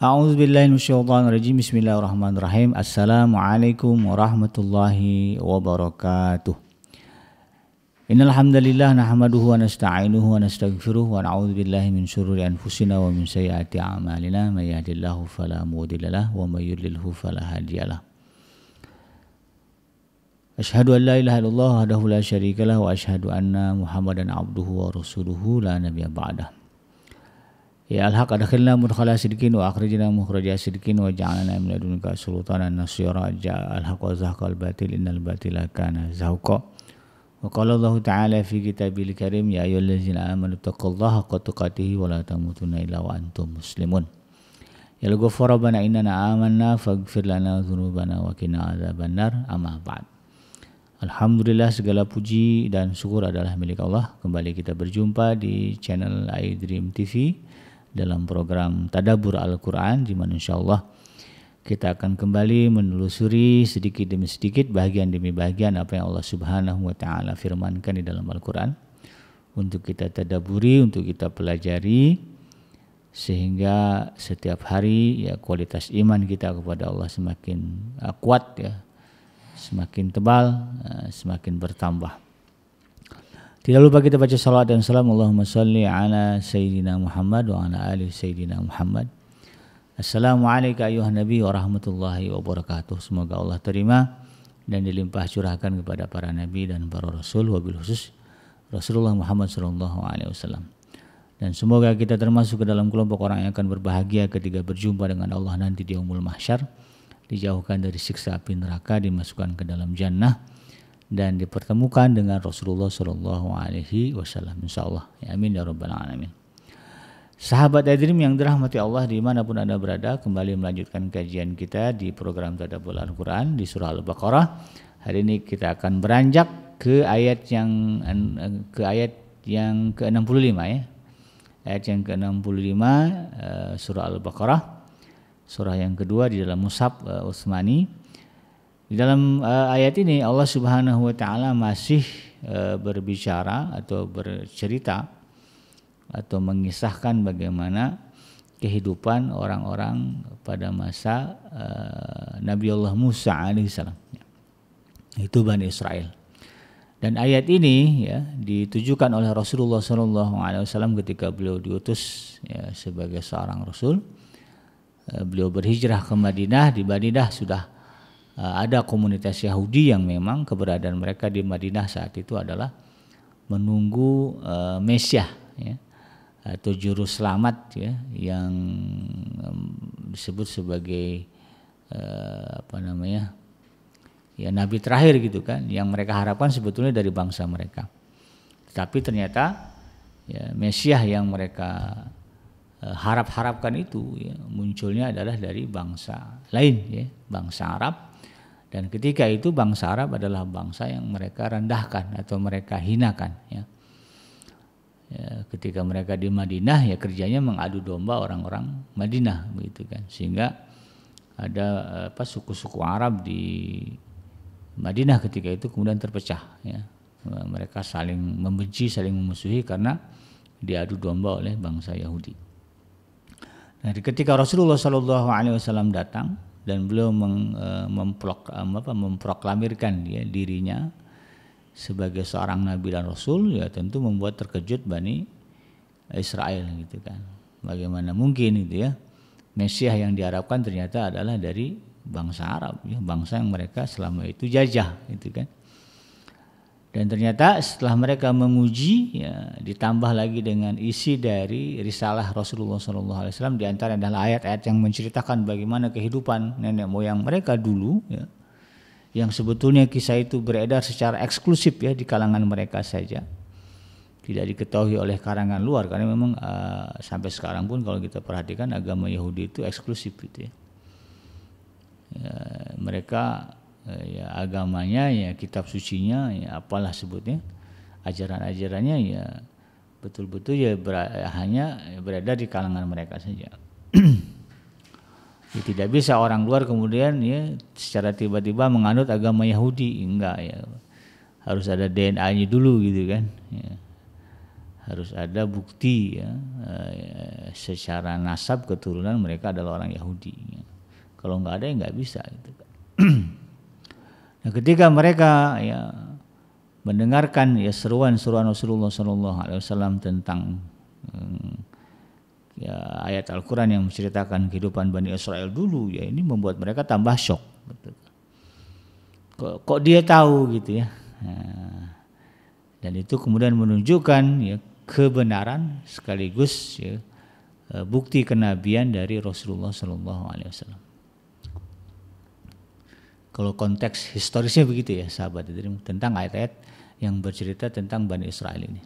A'udzubillahi minasyaitonirrajim. Bismillahirrahmanirrahim. Assalamualaikum warahmatullahi wabarakatuh. Innal hamdalillah nahmaduhu wa nasta'inuhu wa nastaghfiruh wa na'udzubillahi min syururi anfusina wa min sayyiati a'malina. May yahdihillahu fala mudhillalah wa may yudlilhu fala hadiyalah. Asyhadu an la ilaha illallah wahdahu la syarikalah wa asyhadu anna Muhammadan abduhu wa rasuluhu la nabiyya ba'dah. Ya al-haq adkhilna mudkhala sidqin wa akhrijna mukhraja sidqin wa ja'alna min ladunka sultanan nasyira. Ja'al haqq wa zahaqal batil innal batila kana zahuqa. Wa qala Allah ta'ala fi kitabil karim ya ayyuhallazina amanu taqullaha haqqa tuqatih wa la tamutunna illa wa antum muslimun. Ya al-ghafur rabbana innana amanna faghfir lana dzunubana wa qina adzabannar. Amma ba'd. Alhamdulillah, segala puji dan syukur adalah milik Allah. Kembali kita berjumpa di channel iDream TV dalam program Tadabbur Al-Quran, di mana insyaallah kita akan kembali menelusuri sedikit demi sedikit, bagian demi bagian apa yang Allah Subhanahu wa taala firmankan di dalam Al-Quran untuk kita tadabburi, untuk kita pelajari, sehingga setiap hari ya kualitas iman kita kepada Allah semakin kuat ya, semakin tebal, semakin bertambah. Tidak lupa kita baca salawat dan salam. Allahumma salli ala Sayyidina Muhammad wa ala ali Sayyidina Muhammad. Assalamualaikum ayuhan Nabi wa rahmatullahi wabarakatuh. Semoga Allah terima dan dilimpah curahkan kepada para Nabi dan para Rasul, wabil khusus Rasulullah Muhammad SAW. Dan semoga kita termasuk ke dalam kelompok orang yang akan berbahagia ketika berjumpa dengan Allah nanti di yaumul mahsyar, dijauhkan dari siksa api neraka, dimasukkan ke dalam jannah, dan dipertemukan dengan Rasulullah SAW. Insyaallah. Ya, amin ya rabbal alamin. Sahabat iDream yang dirahmati Allah dimanapun Anda berada, kembali melanjutkan kajian kita di program Tadabbur Al-Quran di surah Al-Baqarah. Hari ini kita akan beranjak ke ayat yang ke-65 ya. Ayat yang ke-65 surah Al-Baqarah, surah yang kedua di dalam Mushaf Utsmani. Di dalam ayat ini Allah Subhanahu wa taala masih berbicara atau bercerita atau mengisahkan bagaimana kehidupan orang-orang pada masa Nabiullah Musa alaihissalam, itu Bani Israel. Dan ayat ini ya ditujukan oleh Rasulullah SAW ketika beliau diutus ya, sebagai seorang rasul. Beliau berhijrah ke Madinah. Di Madinah sudah ada komunitas Yahudi yang memang keberadaan mereka di Madinah saat itu adalah menunggu Mesias ya, atau juru selamat ya, yang disebut sebagai ya nabi terakhir gitu kan, yang mereka harapkan sebetulnya dari bangsa mereka. Tapi ternyata ya Mesias yang mereka harapkan itu ya, munculnya adalah dari bangsa lain ya, bangsa Arab. Dan ketika itu bangsa Arab adalah bangsa yang mereka rendahkan atau mereka hinakan ya. Ya, ketika mereka di Madinah ya kerjanya mengadu domba orang-orang Madinah begitu kan, sehingga ada suku-suku Arab di Madinah ketika itu kemudian terpecah ya. Mereka saling membenci, saling memusuhi karena diadu domba oleh bangsa Yahudi. Nah, ketika Rasulullah SAW datang dan beliau memproklamirkan ya, dirinya sebagai seorang nabi dan rasul, ya tentu membuat terkejut Bani Israel gitu kan. Bagaimana mungkin itu ya, Mesias yang diharapkan ternyata adalah dari bangsa Arab ya, bangsa yang mereka selama itu jajah gitu kan. Dan ternyata setelah mereka menguji ya, ditambah lagi dengan isi dari risalah Rasulullah SAW, di antara adalah ayat-ayat yang menceritakan bagaimana kehidupan nenek moyang mereka dulu ya, yang sebetulnya kisah itu beredar secara eksklusif ya di kalangan mereka saja, tidak diketahui oleh karangan luar, karena memang sampai sekarang pun kalau kita perhatikan agama Yahudi itu eksklusif gitu ya. Ya, mereka ya agamanya ya kitab sucinya ya apalah sebutnya, ajaran-ajarannya ya betul-betul ya hanya beredar di kalangan mereka saja. Ya, tidak bisa orang luar kemudian ya secara tiba-tiba menganut agama Yahudi, enggak ya, harus ada DNA-nya dulu gitu kan ya. harus ada bukti ya, secara nasab keturunan mereka adalah orang Yahudi. Kalau nggak ada ya nggak bisa gitu. Nah, ketika mereka ya mendengarkan ya seruan-seruan Rasulullah SAW tentang ya ayat Al-Quran yang menceritakan kehidupan Bani Israel dulu, ya ini membuat mereka tambah syok. Kok dia tahu gitu ya. Nah, dan itu kemudian menunjukkan ya kebenaran sekaligus ya, bukti kenabian dari Rasulullah SAW. Kalau konteks historisnya begitu ya sahabat, tentang ayat-ayat yang bercerita tentang Bani Israel ini.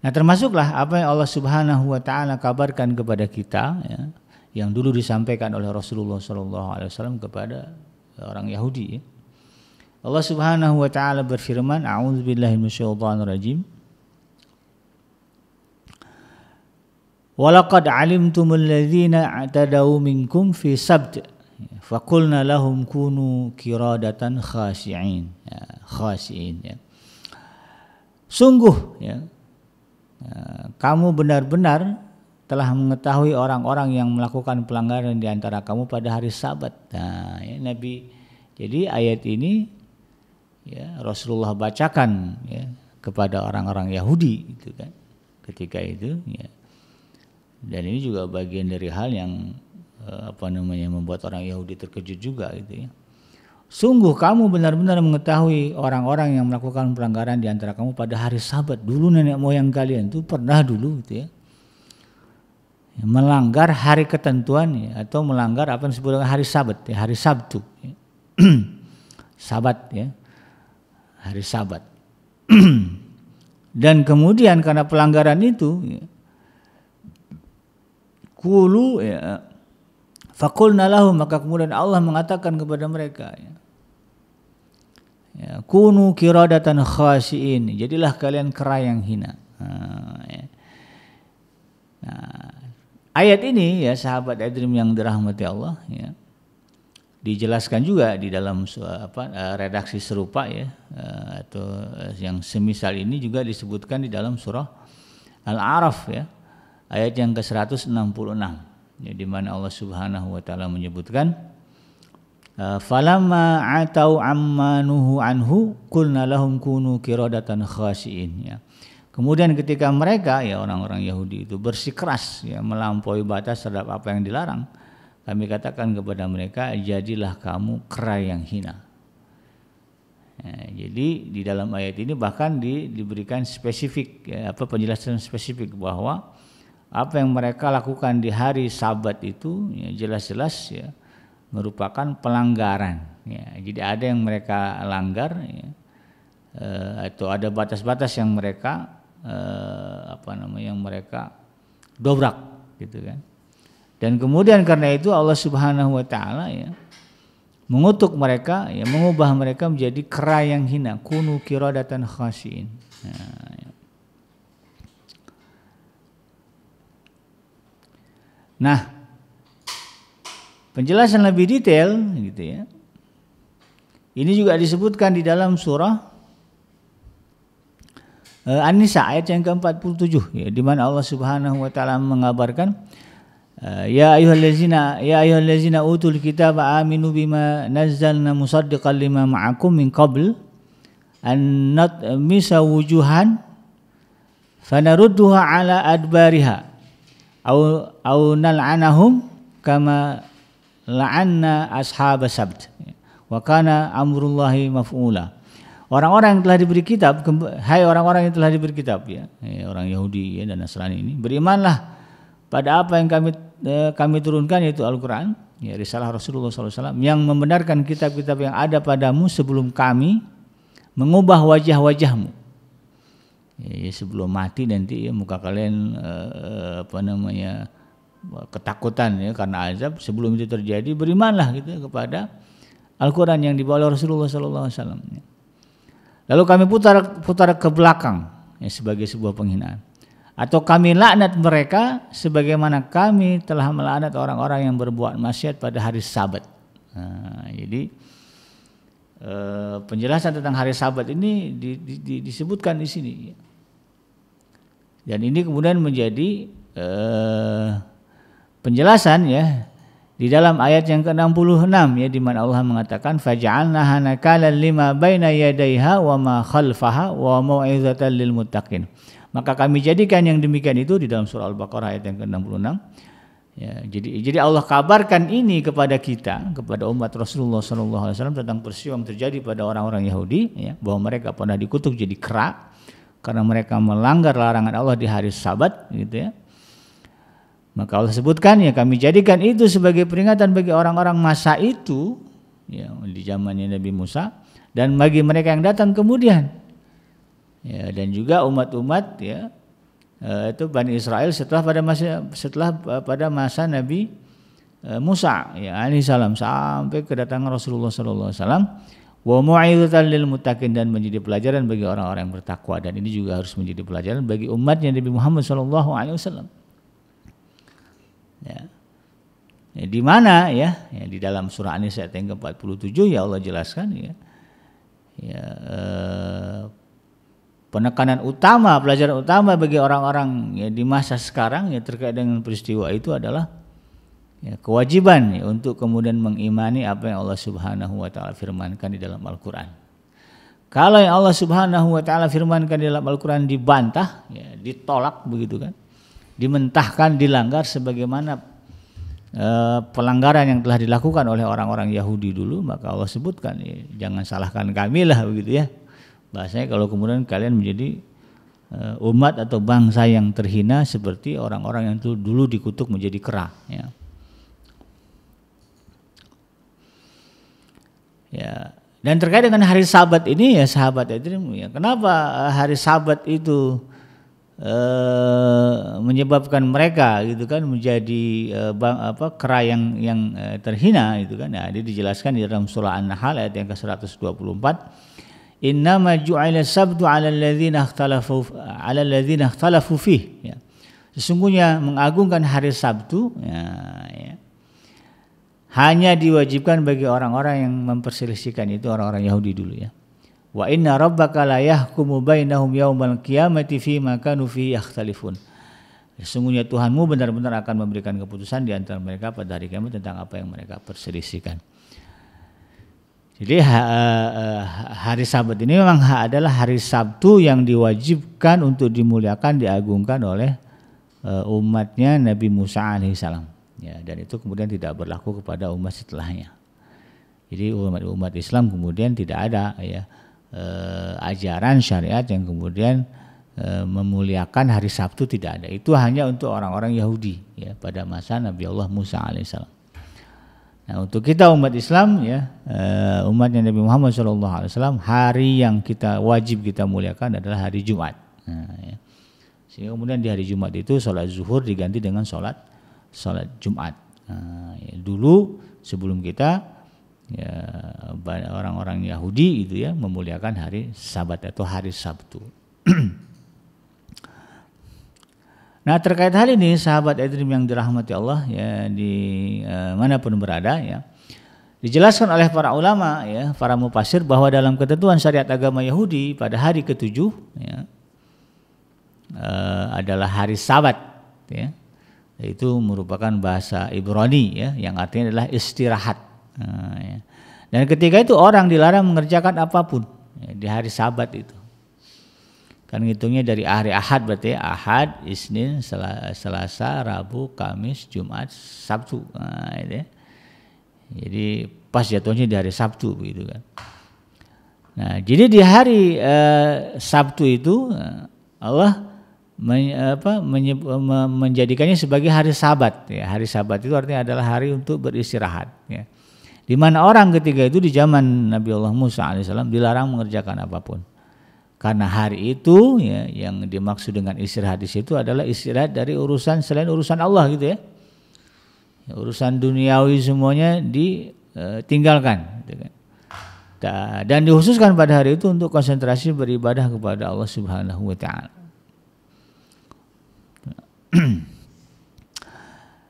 Nah, termasuklah apa yang Allah Subhanahu wa taala kabarkan kepada kita ya, yang dulu disampaikan oleh Rasulullah SAW kepada orang Yahudi ya. Allah Subhanahu wa taala berfirman, a'udzubillahi minasyaitonirrajim. Walaqad 'alimtumul ladzina i'tadaw minkum fi sabt faqulna lahum kunu qiradatan khashi'in. Ya, khashi'in ya. Sungguh ya, kamu benar-benar telah mengetahui orang-orang yang melakukan pelanggaran di antara kamu pada hari Sabat. Nah, ya, Nabi, jadi ayat ini ya Rasulullah bacakan ya kepada orang-orang Yahudi itu kan ketika itu ya. Dan ini juga bagian dari hal yang membuat orang Yahudi terkejut juga gitu ya. Sungguh kamu benar-benar mengetahui orang-orang yang melakukan pelanggaran di antara kamu pada hari Sabat. Dulu nenek moyang kalian itu pernah dulu gitu ya, melanggar hari ketentuan ya, atau melanggar apa yang disebut dengan hari Sabat ya, hari Sabtu ya. Sabat ya, hari Sabat. Dan kemudian karena pelanggaran itu ya, Qulu ya, faqulna lahum, maka kemudian Allah mengatakan kepada mereka ya, ya kunu qiradatan khashiin, jadilah kalian kera yang hina. Ya. Nah, ayat ini ya sahabat Adrim yang dirahmati Allah ya, dijelaskan juga di dalam redaksi serupa ya, atau yang semisal ini juga disebutkan di dalam surah Al-A'raf ya, ayat yang ke-166 ya, di mana Allah Subhanahu wa taala menyebutkan falamma atau amma nuhu anhu qulna lahum kunu qiradatan khashiin ya. Kemudian ketika mereka ya orang-orang Yahudi itu bersikeras ya melampaui batas terhadap apa yang dilarang, kami katakan kepada mereka, jadilah kamu kera yang hina. Ya, jadi di dalam ayat ini bahkan diberikan spesifik ya, penjelasan spesifik bahwa apa yang mereka lakukan di hari Sabat itu ya, jelas-jelas ya merupakan pelanggaran. Ya, jadi ada yang mereka langgar ya, atau ada batas-batas yang mereka yang mereka dobrak gitu kan. Dan kemudian karena itu Allah Subhanahu wa taala ya mengutuk mereka ya, mengubah mereka menjadi kera yang hina, kunu qiradatan khashiin. Nah, ya. Nah, penjelasan lebih detail gitu ya. Ini juga disebutkan di dalam surah An-Nisa ayat yang ke-47 ya, di mana Allah Subhanahu wa taala mengabarkan ya ayyuhallazina utul kitaba aminu bima nazzalna musaddiqan lima ma'akum min qabl an natmisa wujuhan fanarudduha ala adbariha au nal'anahum kama la'anna ashabas sabt wa kana amrullahi maf'ula. Orang-orang yang telah diberi kitab, hai orang-orang yang telah diberi kitab ya, orang Yahudi ya, dan Nasrani ini, berimanlah pada apa yang kami turunkan, yaitu Al-Quran ya, risalah Rasulullah SAW yang membenarkan kitab-kitab yang ada padamu sebelum kami mengubah wajah-wajahmu. Ya, sebelum mati nanti ya, muka kalian ketakutan ya karena azab. Sebelum itu terjadi, berimanlah gitu kepada Al-Quran yang dibawa oleh Rasulullah SAW. Lalu kami putar ke belakang ya, sebagai sebuah penghinaan, atau kami laknat mereka sebagaimana kami telah melaknat orang-orang yang berbuat maksiat pada hari Sabat. Nah, jadi penjelasan tentang hari Sabat ini disebutkan di sini. Dan ini kemudian menjadi penjelasan ya di dalam ayat yang ke-66 ya, di mana Allah mengatakan faj'alnaha nakalan lima baina yadayha wa ma khalfaha wa mau'izatan lil muttaqin. Maka kami jadikan yang demikian itu di dalam surah Al-Baqarah ayat yang ke-66. Ya, jadi Allah kabarkan ini kepada kita, kepada umat Rasulullah SAW tentang peristiwa yang terjadi pada orang-orang Yahudi ya, bahwa mereka pernah dikutuk jadi kera karena mereka melanggar larangan Allah di hari Sabat gitu ya. Maka Allah sebutkan ya kami jadikan itu sebagai peringatan bagi orang-orang masa itu ya, di zamannya Nabi Musa dan bagi mereka yang datang kemudian ya, dan juga umat-umat ya itu Bani Israel setelah pada masa Nabi Musa ya alaihi salam sampai kedatangan Rasulullah sallallahu alaihi wasallam wa mau'izatan lil muttaqin, dan menjadi pelajaran bagi orang-orang yang bertakwa, dan ini juga harus menjadi pelajaran bagi umatnya Nabi Muhammad sallallahu alaihi wasallam. Ya. Ya, di mana ya, di dalam surah An-Nisa ayat yang ke-47 ya Allah jelaskan ya, penekanan utama, pelajaran utama bagi orang-orang ya di masa sekarang ya terkait dengan peristiwa itu adalah ya, kewajiban ya, untuk kemudian mengimani apa yang Allah Subhanahu wa taala firmankan di dalam Al-Qur'an. Kalau yang Allah Subhanahu wa taala firmankan di dalam Al-Qur'an dibantah ya, ditolak begitu kan, dimentahkan, dilanggar sebagaimana pelanggaran yang telah dilakukan oleh orang-orang Yahudi dulu, maka Allah sebutkan ya, jangan salahkan kami lah begitu ya. Bahasanya kalau kemudian kalian menjadi umat atau bangsa yang terhina seperti orang-orang yang dulu dikutuk menjadi kera ya. Ya. Dan terkait dengan hari Sabat ini ya sahabat itu ya, kenapa hari Sabat itu menyebabkan mereka gitu kan menjadi kera yang terhina gitu kan. Nah, ini dijelaskan di dalam surah An-Nahl ayat yang ke-124. Innama ju'ila sabtu 'ala alladzina ikhtalafu fih ya. Sesungguhnya mengagungkan hari Sabtu ya, hanya diwajibkan bagi orang-orang yang memperselisihkan, itu orang-orang Yahudi dulu ya. Wa inna rabbaka la yahkumu bainahum yaumal qiyamati fima kanu fihi yakhtalifun. Sesungguhnya Tuhanmu benar-benar akan memberikan keputusan di antara mereka pada hari kiamat tentang apa yang mereka perselisihkan. Jadi hari Sabat ini memang adalah hari Sabtu yang diwajibkan untuk dimuliakan, diagungkan oleh umatnya Nabi Musa alaihissalam. Ya, dan itu kemudian tidak berlaku kepada umat setelahnya. Jadi umat Islam kemudian tidak ada ya ajaran syariat yang kemudian memuliakan hari Sabtu, tidak ada. Itu hanya untuk orang-orang Yahudi ya pada masa Nabi Allah Musa alaihissalam. Nah, untuk kita umat Islam ya, umatnya Nabi Muhammad SAW, hari yang wajib kita muliakan adalah hari Jumat. Nah, ya. Sehingga kemudian di hari Jumat itu sholat zuhur diganti dengan sholat Jumat. Nah, ya, dulu sebelum kita ya, orang-orang Yahudi itu ya memuliakan hari Sabat atau hari Sabtu. Nah, terkait hal ini sahabat Edrim yang dirahmati Allah ya di manapun berada ya, dijelaskan oleh para ulama ya, para mufasir bahwa dalam ketentuan syariat agama Yahudi pada hari ke-7 ya, adalah hari Sabat ya. Itu merupakan bahasa Ibrani ya, yang artinya adalah istirahat. Nah, ya. Dan ketika itu orang dilarang mengerjakan apapun ya, di hari Sabat itu. Kan ngitungnya dari hari Ahad, berarti Ahad, Isnin, Selasa, Rabu, Kamis, Jumat, Sabtu. Nah, itu ya. Jadi pas jatuhnya di hari Sabtu begitu kan. Nah, jadi di hari Sabtu itu Allah menjadikannya sebagai hari Sabat ya. Hari Sabat itu artinya adalah hari untuk beristirahat ya. Di mana orang ketika itu di zaman Nabi Allah Musa alaihissalam dilarang mengerjakan apapun. Karena hari itu ya, yang dimaksud dengan istirahat di situ adalah istirahat dari urusan selain urusan Allah gitu ya. Ya, urusan duniawi semuanya ditinggalkan gitu kan. Dan dikhususkan pada hari itu untuk konsentrasi beribadah kepada Allah Subhanahu wa taala.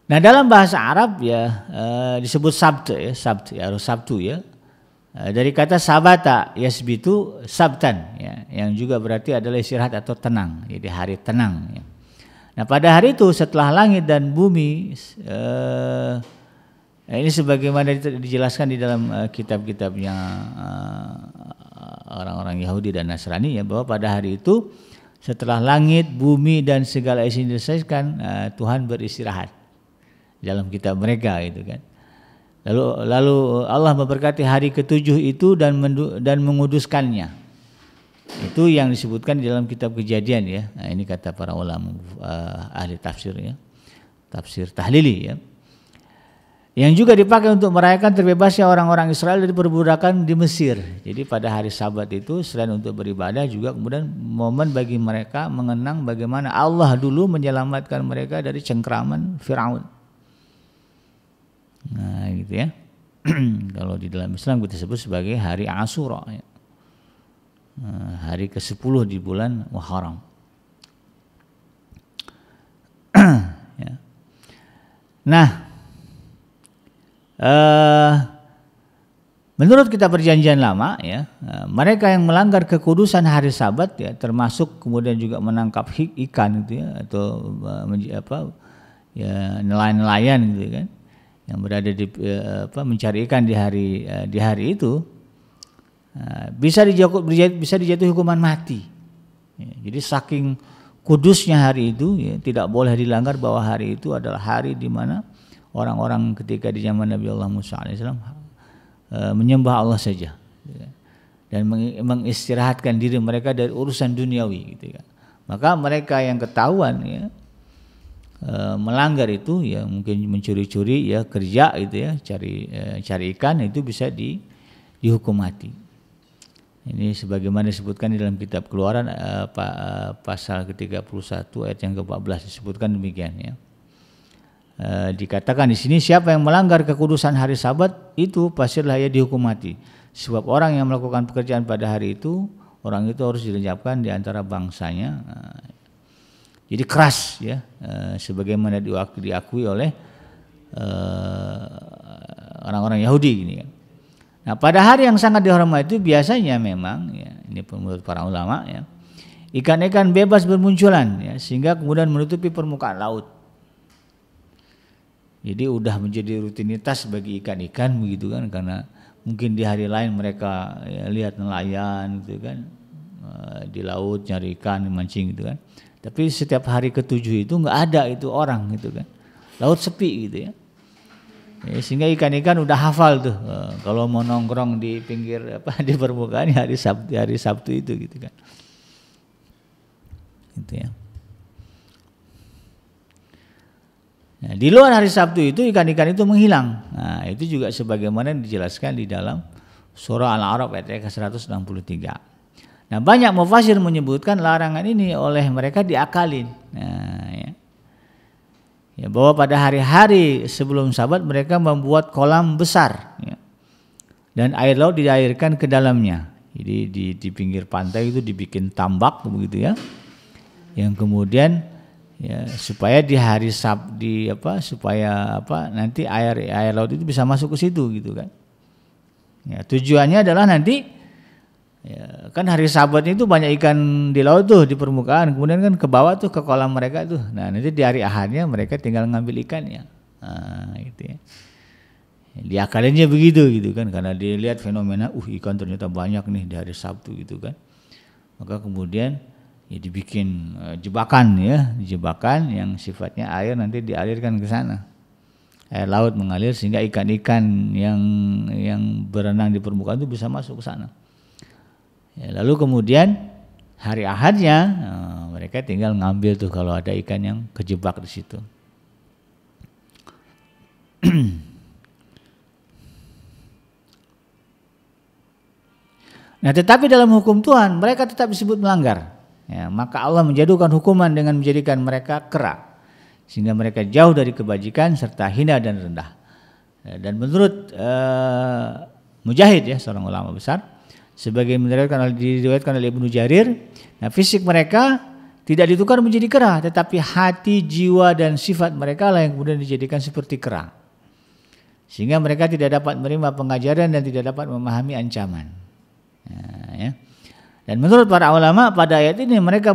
Nah, dalam bahasa Arab ya disebut Sabt ya, harus Sabtu ya. Dari kata sabata yasbitu sabtan, ya, yang juga berarti adalah istirahat atau tenang, jadi hari tenang. Ya. Nah pada hari itu setelah langit dan bumi, ini sebagaimana dijelaskan di dalam kitab-kitabnya orang-orang Yahudi dan Nasrani, ya, bahwa pada hari itu setelah langit, bumi dan segala isinya diselesaikan, Tuhan beristirahat dalam kitab mereka itu kan. Lalu Allah memberkati hari ketujuh itu dan menguduskannya. Itu yang disebutkan di dalam kitab Kejadian, ya. Nah, ini kata para ulama ahli tafsir, ya. Tafsir tahlili, ya. Yang juga dipakai untuk merayakan terbebasnya orang-orang Israel dari perbudakan di Mesir. Jadi pada hari Sabat itu selain untuk beribadah juga kemudian momen bagi mereka mengenang bagaimana Allah dulu menyelamatkan mereka dari cengkraman Firaun. Nah gitu ya. Kalau di dalam Islam kita sebut sebagai hari Asyura, ya. Hari ke-10 di bulan Muharram. Ya. Nah, menurut kitab Perjanjian Lama, ya, mereka yang melanggar kekudusan hari Sabat, ya, termasuk kemudian juga menangkap ikan gitu, ya, atau nelayan-nelayan gitu kan, yang berada di mencari ikan di hari itu, bisa dijatuhi hukuman mati. Ya, jadi saking kudusnya hari itu, ya, tidak boleh dilanggar, bahwa hari itu adalah hari di mana orang-orang ketika di zaman Nabi Allah Musa alaihissalam menyembah Allah saja, ya, dan mengistirahatkan diri mereka dari urusan duniawi gitu ya. Maka mereka yang ketahuan, ya, melanggar itu, ya, mungkin mencuri-curi, ya, kerja gitu, ya, cari ikan, itu bisa dihukum mati. Ini sebagaimana disebutkan di dalam kitab Keluaran pasal ke-31 ayat yang ke-14 disebutkan demikian, ya. Dikatakan di sini, siapa yang melanggar kekudusan hari Sabat itu pastilah ia dihukum mati. Sebab orang yang melakukan pekerjaan pada hari itu, orang itu harus dilenyapkan di antara bangsanya. Jadi keras, ya, sebagaimana diakui oleh orang-orang Yahudi gini kan. Nah pada hari yang sangat dihormati itu biasanya memang, ya, ini menurut para ulama, ya, ikan-ikan bebas bermunculan, ya, sehingga kemudian menutupi permukaan laut. Jadi udah menjadi rutinitas bagi ikan-ikan begitu kan, karena mungkin di hari lain mereka, ya, lihat nelayan gitu kan, di laut nyari ikan, mancing gitu kan. Tapi setiap hari ke-7 itu nggak ada itu orang gitu kan, laut sepi gitu ya. Sehingga ikan-ikan udah hafal tuh, kalau mau nongkrong di pinggir di permukaan hari Sabtu itu gitu kan. Gitu ya. Nah, di luar hari Sabtu itu ikan-ikan itu menghilang. Nah, itu juga sebagaimana dijelaskan di dalam surah Al-A'raf ayat ke-163. Nah, banyak mufasir menyebutkan larangan ini oleh mereka diakalin. Nah, ya, bahwa pada hari-hari sebelum Sabat mereka membuat kolam besar, ya, dan air laut diairkan ke dalamnya. Jadi di pinggir pantai itu dibikin tambak begitu ya, yang kemudian, ya, supaya di hari nanti air laut itu bisa masuk ke situ gitu kan. Ya, tujuannya adalah nanti, ya, kan hari Sabat itu banyak ikan di laut tuh, di permukaan, kemudian kan ke bawah tuh ke kolam mereka tuh. Nah nanti di hari Ahadnya mereka tinggal ngambil ikannya. Nah, gitu ya. Diakalinnya begitu gitu kan, karena dilihat fenomena ikan ternyata banyak nih di hari Sabtu gitu kan. Maka kemudian, ya, dibikin jebakan yang sifatnya air nanti dialirkan ke sana. Air laut mengalir sehingga ikan-ikan yang berenang di permukaan itu bisa masuk ke sana. Ya, lalu kemudian hari Ahadnya mereka tinggal ngambil tuh kalau ada ikan yang kejebak di situ. Nah, tetapi dalam hukum Tuhan mereka tetap disebut melanggar. Ya, maka Allah menjatuhkan hukuman dengan menjadikan mereka kera, sehingga mereka jauh dari kebajikan serta hina dan rendah. Dan menurut Mujahid, ya, seorang ulama besar, sebagai diriwayatkan oleh Ibnu Jarir, nah, fisik mereka tidak ditukar menjadi kera, tetapi hati, jiwa dan sifat mereka lah yang kemudian dijadikan seperti kera, sehingga mereka tidak dapat menerima pengajaran dan tidak dapat memahami ancaman. Ya. Dan menurut para ulama pada ayat ini mereka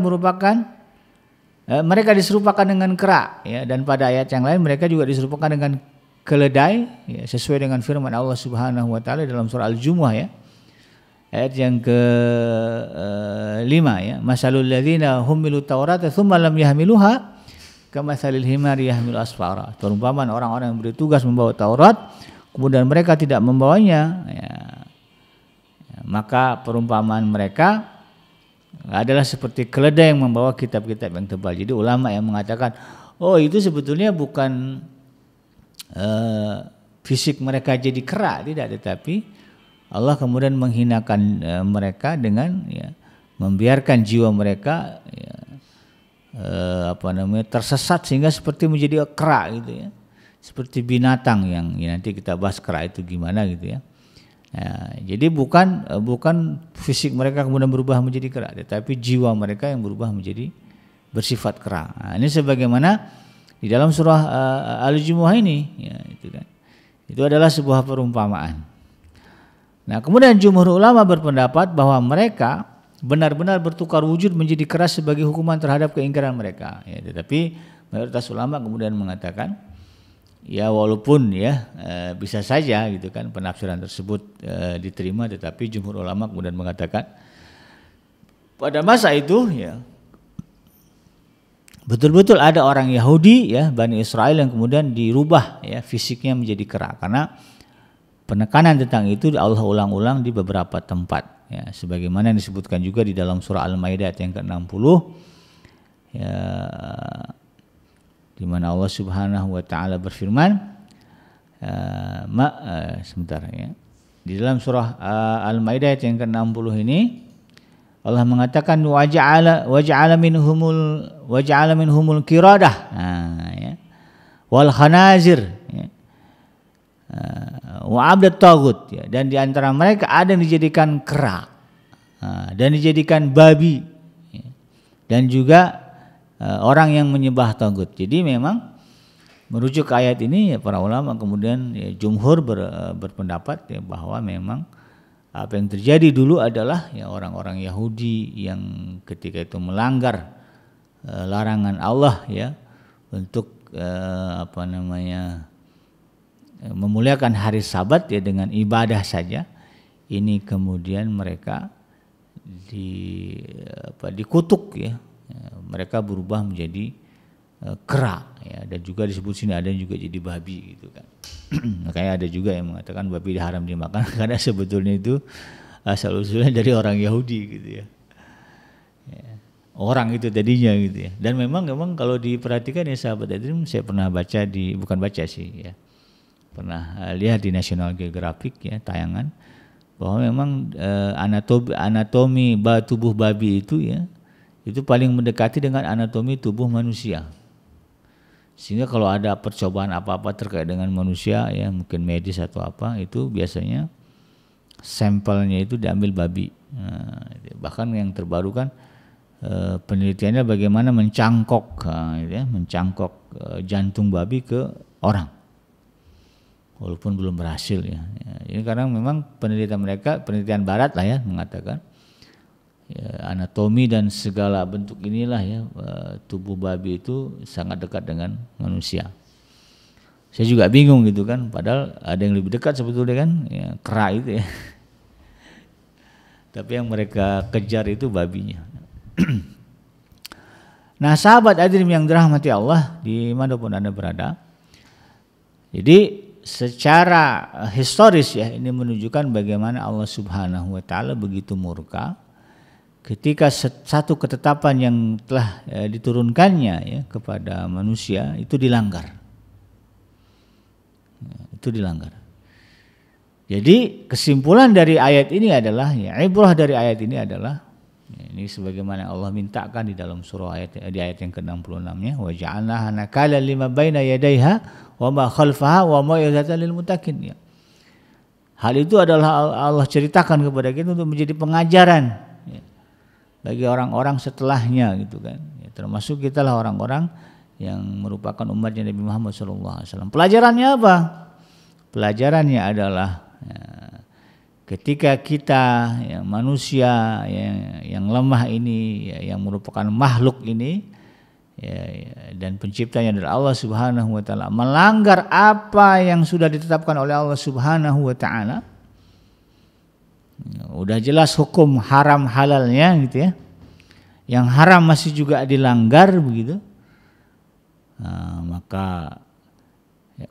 diserupakan dengan kera, ya, dan pada ayat yang lain mereka juga diserupakan dengan keledai, ya, sesuai dengan firman Allah Subhanahu wa taala dalam surah Al-Jumu'ah, ya. Ayat yang ke-5, ya. Masalul ladzina humilu taurata tsumma lam yahmiluha kamatsalil himari yahmilu asfara. Perumpamaan orang-orang yang bertugas membawa Taurat kemudian mereka tidak membawanya, ya. Maka perumpamaan mereka adalah seperti keledai yang membawa kitab-kitab yang tebal. Jadi ulama yang mengatakan, oh itu sebetulnya bukan fisik mereka jadi kera, tidak, tetapi Allah kemudian menghinakan mereka dengan, ya, membiarkan jiwa mereka, ya, tersesat sehingga seperti menjadi kera gitu, ya, seperti binatang yang, ya, nanti kita bahas kera itu gimana gitu, ya. Nah, jadi bukan fisik mereka kemudian berubah menjadi kera, tetapi jiwa mereka yang berubah menjadi bersifat kera. Nah, ini sebagaimana di dalam surah Al-Jumu'ah ini, ya, itu kan. Itu adalah sebuah perumpamaan. Nah, kemudian jumhur ulama berpendapat bahwa mereka benar-benar bertukar wujud menjadi kera sebagai hukuman terhadap keingkaran mereka. Ya, tetapi mayoritas ulama kemudian mengatakan, ya walaupun, ya, bisa saja gitu kan penafsiran tersebut diterima, tetapi jumhur ulama kemudian mengatakan pada masa itu, ya, betul-betul ada orang Yahudi, ya, Bani Israel yang kemudian dirubah, ya, fisiknya menjadi kera, karena penekanan tentang itu Allah ulang-ulang di beberapa tempat, ya, sebagaimana yang disebutkan juga di dalam surah Al-Maidah yang ke-60, ya, di mana Allah Subhanahu wa taala berfirman, sebentar, ya. Di dalam surah Al-Maidah yang ke-60 ini Allah mengatakan waja'ala minhumul qiradah, ya, wal khanazir, ya, wa abdat taghut, ya, dan di antara mereka ada yang dijadikan kera, dan dijadikan babi, ya, dan juga orang yang menyembah tagut. Jadi memang merujuk ke ayat ini, ya, para ulama kemudian, ya, jumhur berpendapat, ya, bahwa memang apa yang terjadi dulu adalah, ya, orang-orang Yahudi yang ketika itu melanggar larangan Allah, ya, untuk memuliakan hari Sabat, ya, dengan ibadah saja. Ini kemudian mereka dikutuk, ya. Mereka berubah menjadi kera, ya, dan juga disebut sini ada yang juga jadi babi gitu kan. Makanya ada juga yang mengatakan babi haram dimakan karena sebetulnya itu asal usulnya dari orang Yahudi gitu, ya. Orang itu tadinya gitu, ya. Dan memang kalau diperhatikan, ya, sahabat Adrim, saya pernah baca bukan baca sih, ya, pernah lihat di National Geographic, ya, tayangan bahwa memang anatomi tubuh babi itu, ya, itu paling mendekati dengan anatomi tubuh manusia. Sehingga kalau ada percobaan apa-apa terkait dengan manusia, ya, mungkin medis atau apa, itu biasanya sampelnya itu diambil babi. Nah, bahkan yang terbaru kan penelitiannya bagaimana mencangkok jantung babi ke orang, walaupun belum berhasil, ya. Ini karena memang penelitian barat lah, ya, mengatakan, ya, anatomi dan segala bentuk inilah, ya, tubuh babi itu sangat dekat dengan manusia. Saya juga bingung gitu kan, padahal ada yang lebih dekat sebetulnya kan, ya, kera itu, ya. Tapi yang mereka kejar itu babinya. Nah, sahabat Adrim yang dirahmati Allah dimanapun Anda berada, jadi secara historis, ya, ini menunjukkan bagaimana Allah Subhanahu wa taala begitu murka ketika satu ketetapan yang telah diturunkannya, ya, kepada manusia itu dilanggar. Itu dilanggar. Jadi kesimpulan dari ayat ini adalah, ya, ibrah dari ayat ini adalah, ya, ini sebagaimana Allah mintakan di dalam surah di ayat yang ke-66-nya, wa ja'alnaha nakalan lima baina yadayha wa ma khalfaha wa mau'izatan lil muttaqin, ya. Hal itu adalah Allah ceritakan kepada kita untuk menjadi pengajaran, ya, bagi orang-orang setelahnya gitu kan, ya, termasuk kita lah orang-orang yang merupakan umatnya Nabi Muhammad SAW. Pelajarannya apa? pelajarannya adalah ketika kita yang manusia yang lemah ini, yang merupakan makhluk ini, dan penciptanya adalah Allah Subhanahu wa taala, melanggar apa yang sudah ditetapkan oleh Allah Subhanahu wa taala, udah jelas hukum haram halalnya gitu ya. Yang haram masih juga dilanggar begitu. Maka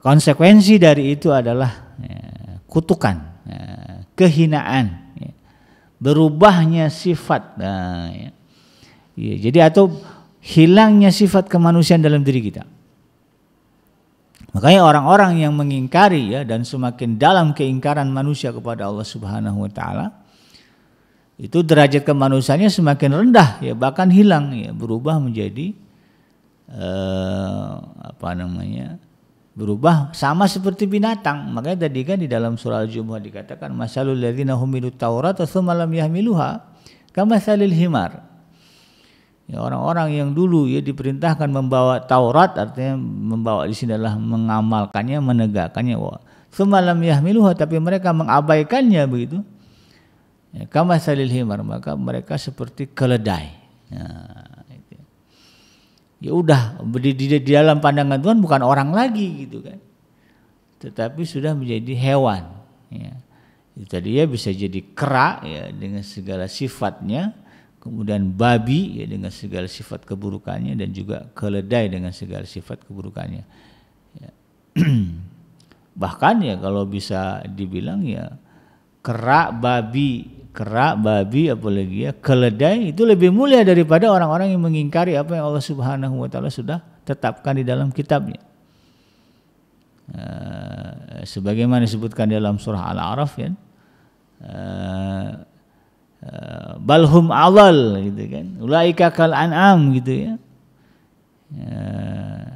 konsekuensi dari itu adalah kutukan, kehinaan, berubahnya sifat. Jadi atau hilangnya sifat kemanusiaan dalam diri kita. Makanya orang-orang yang mengingkari dan semakin dalam keingkaran manusia kepada Allah Subhanahu wa taala, itu derajat kemanusiaannya semakin rendah bahkan hilang berubah menjadi berubah sama seperti binatang. Makanya tadi kan di dalam surah Al-Jumu'ah dikatakan masalul ladzina humilut taurata tsumma lam yahmiluha kamatsalil himar. Orang-orang yang dulu diperintahkan membawa Taurat, artinya membawa di sini adalah mengamalkannya, menegakkannya. Tsumma lam yahmiluha, tapi mereka mengabaikannya begitu. Kamatsalil himar, maka mereka seperti keledai. Udah di dalam pandangan Tuhan bukan orang lagi gitu kan, tetapi sudah menjadi hewan. Itu tadi bisa jadi kera dengan segala sifatnya, kemudian babi dengan segala sifat keburukannya, dan juga keledai dengan segala sifat keburukannya. Bahkan kalau bisa dibilang kera, babi apalagi keledai itu lebih mulia daripada orang-orang yang mengingkari apa yang Allah Subhanahu wa taala sudah tetapkan di dalam kitabnya. Sebagaimana disebutkan dalam surah Al-A'raf balhum awal gitu kan, ulaika kal an'am gitu ya.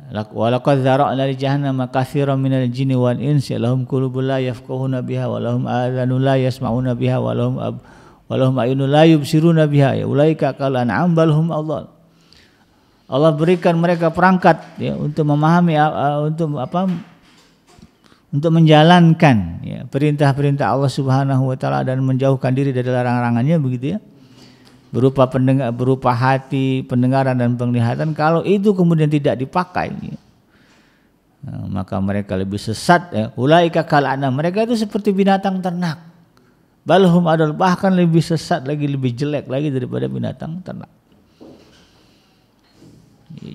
Walaqad zara'na li jahannama katsiran minal jinni wal insi lahum qulubun la yafqahuna biha wa lahum adhanun la yasma'una biha wa lahum a'yunun la yubsiruna biha ulaika kal an'am balhum adall. Allah berikan mereka perangkat untuk memahami untuk menjalankan perintah-perintah Allah Subhanahu wa taala dan menjauhkan diri dari larangan-larangannya begitu ya. Berupa hati, pendengaran dan penglihatan. Kalau itu kemudian tidak dipakai, maka mereka lebih sesat. Ulaika kal an'am, mereka itu seperti binatang ternak. Balhum adall, bahkan lebih sesat lagi, lebih jelek lagi daripada binatang ternak.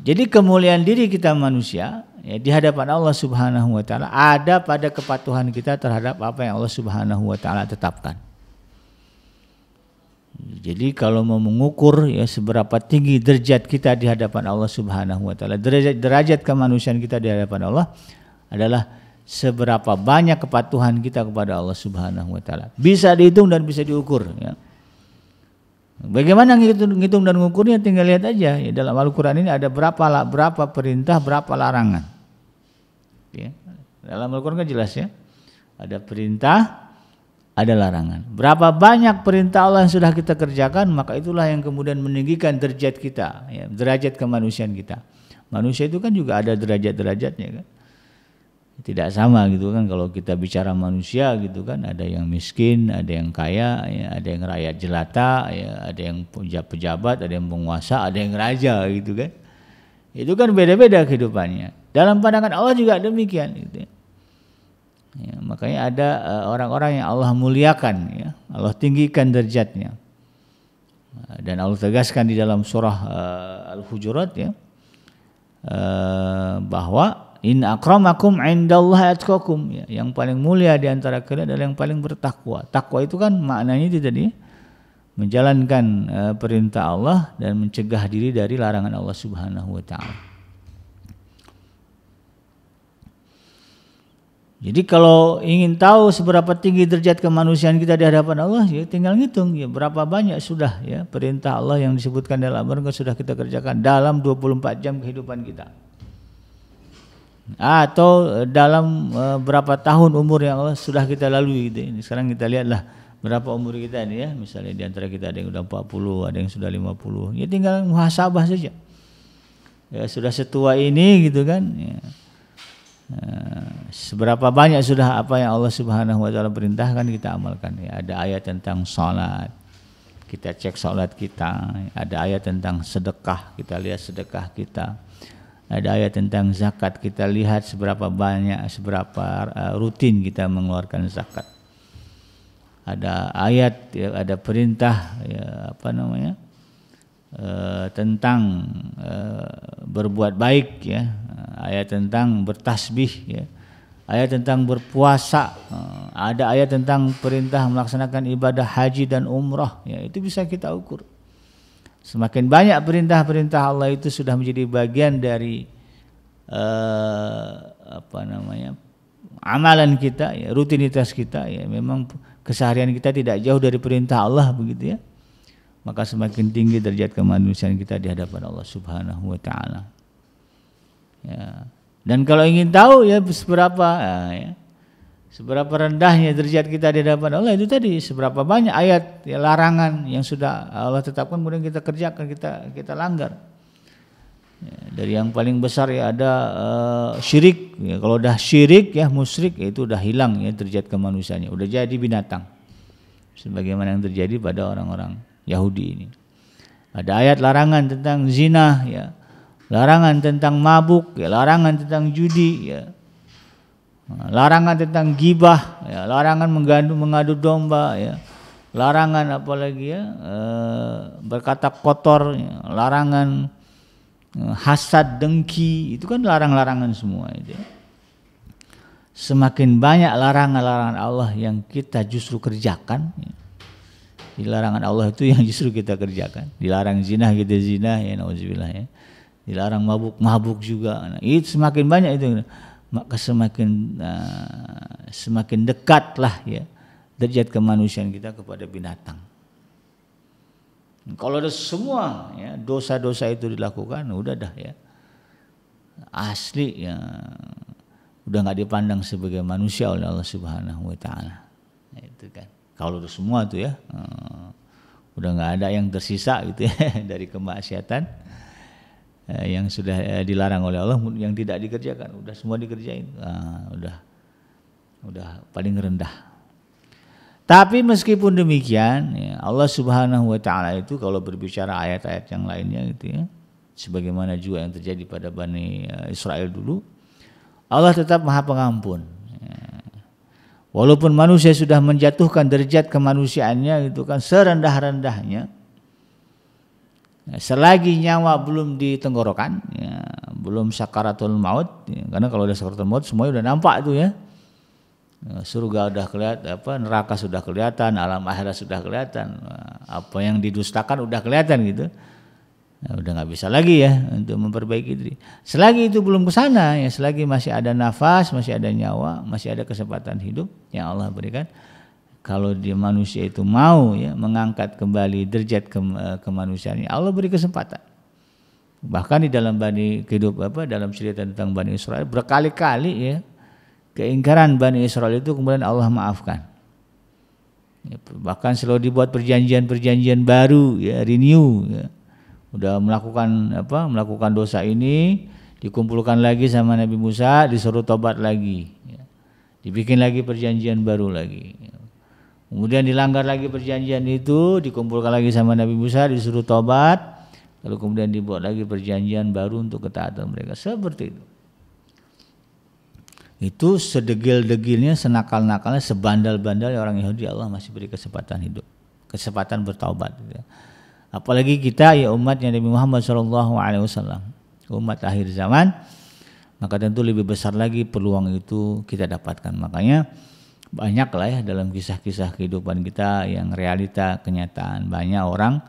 Jadi kemuliaan diri kita manusia di hadapan Allah Subhanahu wa taala ada pada kepatuhan kita terhadap apa yang Allah Subhanahu wa taala tetapkan. Jadi kalau mau mengukur seberapa tinggi derajat kita di hadapan Allah Subhanahu wa taala, derajat kemanusiaan kita di hadapan Allah adalah seberapa banyak kepatuhan kita kepada Allah Subhanahu wa taala. Bisa dihitung dan bisa diukur Bagaimana ngitung dan mengukurnya, tinggal lihat aja dalam Al-Qur'an ini ada berapa perintah, berapa larangan. Dalam Al-Qur'an kan jelas ada perintah, ada larangan. Berapa banyak perintah Allah yang sudah kita kerjakan, maka itulah yang kemudian meninggikan derajat kita, derajat kemanusiaan kita. Manusia itu kan juga ada derajat-derajatnya kan. Tidak sama gitu kan, kalau kita bicara manusia gitu kan, ada yang miskin, ada yang kaya, ada yang rakyat jelata, ada yang pejabat, ada yang penguasa, ada yang raja gitu kan. Itu kan beda-beda kehidupannya. Dalam pandangan Allah juga demikian gitu. Makanya ada orang-orang yang Allah muliakan, Allah tinggikan derajatnya. Dan Allah tegaskan di dalam surah Al-Hujurat bahwa in akramakum indallahi atqakum, yang paling mulia di antara kalian adalah yang paling bertakwa. Takwa itu kan maknanya itu tadi menjalankan perintah Allah dan mencegah diri dari larangan Allah Subhanahu wa taala. Jadi kalau ingin tahu seberapa tinggi derajat kemanusiaan kita di hadapan Allah, tinggal ngitung berapa banyak sudah perintah Allah yang disebutkan dalam Al-Qur'an sudah kita kerjakan dalam 24 jam kehidupan kita. Atau dalam berapa tahun umur yang Allah sudah kita lalui gitu. Sekarang kita lihatlah berapa umur kita ini misalnya di antara kita ada yang sudah 40, ada yang sudah 50. Tinggal muhasabah saja. Sudah setua ini gitu kan. seberapa banyak sudah apa yang Allah Subhanahu wa taala perintahkan kita amalkan. Ya, ada ayat tentang salat, kita cek salat kita. Ada ayat tentang sedekah, kita lihat sedekah kita. Ada ayat tentang zakat, kita lihat seberapa banyak, seberapa rutin kita mengeluarkan zakat. Ada ayat, ya, ada perintah, ya, tentang berbuat baik, ya. Ayat tentang bertasbih, ya. Ayat tentang berpuasa, ada ayat tentang perintah melaksanakan ibadah haji dan umrah, ya. Itu bisa kita ukur. Semakin banyak perintah-perintah Allah itu sudah menjadi bagian dari amalan kita, ya, rutinitas kita, ya, memang keseharian kita tidak jauh dari perintah Allah, begitu ya. Maka semakin tinggi derajat kemanusiaan kita di hadapan Allah Subhanahu wa taala. Ya. Dan kalau ingin tahu ya seberapa rendahnya derajat kita di hadapan Allah, itu tadi seberapa banyak ayat, ya, larangan yang sudah Allah tetapkan kemudian kita kerjakan, kita langgar. Ya, dari yang paling besar ya ada syirik. Ya, kalau udah syirik, ya musyrik, ya, itu udah hilang ya derajat kemanusiaannya, udah jadi binatang. Sebagaimana yang terjadi pada orang-orang Yahudi ini. Ada ayat larangan tentang zina, ya. Larangan tentang mabuk, ya, larangan tentang judi, ya. Larangan tentang gibah, ya, larangan mengadu domba, ya. Larangan apalagi, ya, berkata kotor, ya. Larangan hasad, dengki, itu kan larangan semua itu. Ya. Semakin banyak larangan-larangan Allah yang kita justru kerjakan, ya. Di larangan Allah itu yang justru kita kerjakan. Dilarang zina, kita zina, ya, nauzubillah, ya. Dilarang mabuk juga. Nah, itu semakin banyak itu, maka semakin dekatlah, ya, derajat kemanusiaan kita kepada binatang. Kalau ada semua, ya, dosa-dosa itu dilakukan, udah dah, ya, asli, ya, udah nggak dipandang sebagai manusia oleh Allah Subhanahu wa taala. Nah, itu kan. Kalau udah semua tuh, ya, udah nggak ada yang tersisa gitu, ya, dari kemaksiatan yang sudah dilarang oleh Allah, yang tidak dikerjakan, udah semua dikerjain, udah paling rendah. Tapi meskipun demikian, ya, Allah Subhanahu wa taala itu kalau berbicara ayat-ayat yang lainnya gitu, ya, sebagaimana juga yang terjadi pada Bani Israel dulu, Allah tetap Maha Pengampun. Ya. Walaupun manusia sudah menjatuhkan derajat kemanusiaannya itu kan serendah-rendahnya, selagi nyawa belum di tenggorokan, ya, belum sakaratul maut, ya, karena kalau udah sakaratul maut semuanya udah nampak tuh, ya. Surga udah kelihatan, neraka sudah kelihatan, alam akhirat sudah kelihatan, apa yang didustakan udah kelihatan gitu. Nah, udah nggak bisa lagi, ya, untuk memperbaiki diri. Selagi itu belum ke sana, ya, selagi masih ada nafas, masih ada nyawa, masih ada kesempatan hidup yang Allah berikan. Kalau dia manusia itu mau, ya, mengangkat kembali derajat kemanusiaannya, Allah beri kesempatan. Bahkan di dalam dalam cerita tentang Bani Israel berkali-kali, ya, keingkaran Bani Israel itu kemudian Allah maafkan. Ya, bahkan selalu dibuat perjanjian baru, ya, renew, ya. Udah melakukan dosa ini, dikumpulkan lagi sama Nabi Musa, disuruh tobat lagi, ya. Dibikin lagi perjanjian baru lagi. Kemudian dilanggar lagi perjanjian itu, dikumpulkan lagi sama Nabi Musa, disuruh tobat, lalu kemudian dibuat lagi perjanjian baru untuk ketaatan mereka. Seperti itu. Itu sedegil-degilnya, senakal-nakalnya, sebandal-bandalnya orang Yahudi, Allah masih beri kesempatan hidup, kesempatan bertaubat. Apalagi kita, ya, umatnya Nabi Muhammad SAW, umat akhir zaman, maka tentu lebih besar lagi peluang itu kita dapatkan. Makanya banyaklah, ya, dalam kisah-kisah kehidupan kita yang realita, kenyataan, banyak orang,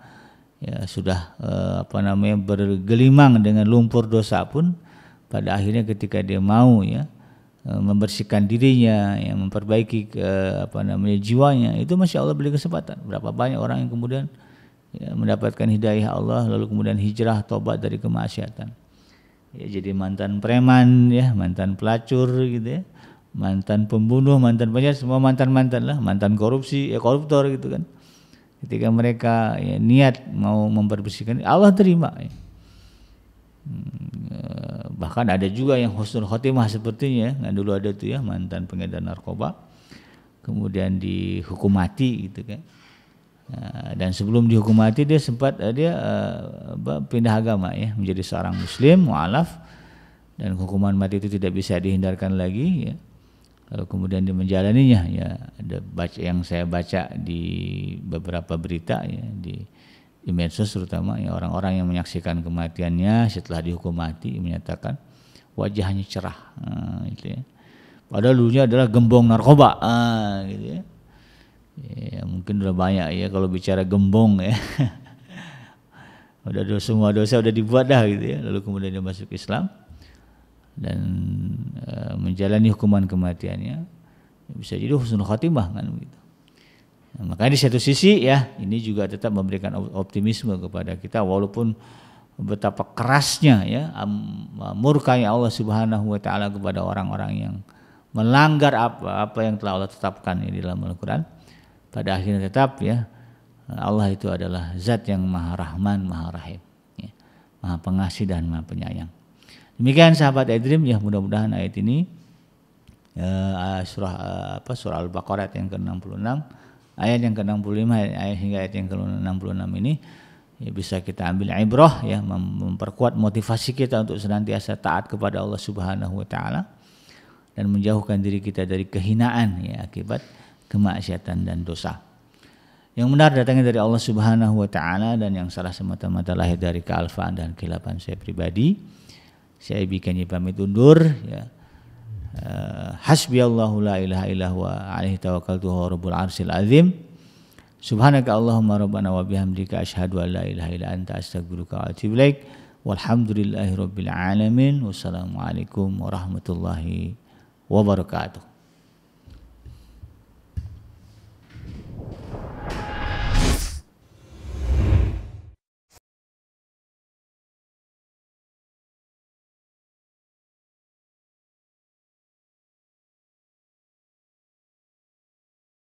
ya, sudah bergelimang dengan lumpur dosa pun pada akhirnya ketika dia mau, ya, membersihkan dirinya, ya, memperbaiki jiwanya, itu Masya Allah beri kesempatan. Berapa banyak orang yang kemudian, ya, mendapatkan hidayah Allah, lalu kemudian hijrah, tobat dari kemaksiatan, ya, jadi mantan preman, ya, mantan pelacur gitu, ya, mantan pembunuh, mantan penjahat, semua mantan lah, mantan korupsi, ya, koruptor gitu kan. Ketika mereka, ya, niat mau memperbersihkan, Allah terima, ya. Bahkan ada juga yang husnul khotimah sepertinya, nah dulu ada tuh ya mantan pengedar narkoba, kemudian dihukum mati gitu kan. Dan sebelum dihukum mati dia sempat pindah agama ya, menjadi seorang muslim mu'alaf, dan hukuman mati itu tidak bisa dihindarkan lagi ya. Lalu kemudian dia menjalaninya ya, ada yang saya baca di beberapa berita ya, di medsos terutama ya, orang-orang yang menyaksikan kematiannya setelah dihukum mati menyatakan wajahnya cerah gitu ya. Padahal dulunya adalah gembong narkoba gitu ya. Ya mungkin udah banyak ya kalau bicara gembong ya. Semua dosa udah dibuat dah gitu ya. Lalu kemudian dia masuk Islam dan menjalani hukuman kematiannya, bisa jadi husnul khatimah kan begitu. Nah, makanya di satu sisi ya ini juga tetap memberikan optimisme kepada kita walaupun betapa kerasnya ya murkanya Allah Subhanahu wa taala kepada orang-orang yang melanggar apa yang telah Allah tetapkan di dalam Al-Qur'an. Pada akhirnya tetap ya Allah itu adalah zat yang Maha Rahman, Maha Rahim ya, Maha Pengasih dan Maha Penyayang. Demikian sahabat iDream ya, mudah-mudahan ayat ini surah Al-Baqarah yang ke-66, ayat yang ke-65 hingga ayat yang ke-66 ini ya, bisa kita ambil ibrah ya, memperkuat motivasi kita untuk senantiasa taat kepada Allah Subhanahu wa taala dan menjauhkan diri kita dari kehinaan ya akibat kemaksiatan dan dosa. Yang benar datangnya dari Allah Subhanahu wa taala dan yang salah semata-mata lahir dari kealfaan dan kehilapan saya pribadi. Saya bikin pamit undur ya. Hasbiyallahu la ilaha illa huwa alaihi tawakkaltu wa rabbul arsyil azim. Subhanaka Allahumma rabbana wa bihamdika asyhadu an la ilaha illa anta astaghfiruka wa atubu ilaik. Walhamdulillahirabbil alamin. Wassalamualaikum warahmatullahi wabarakatuh.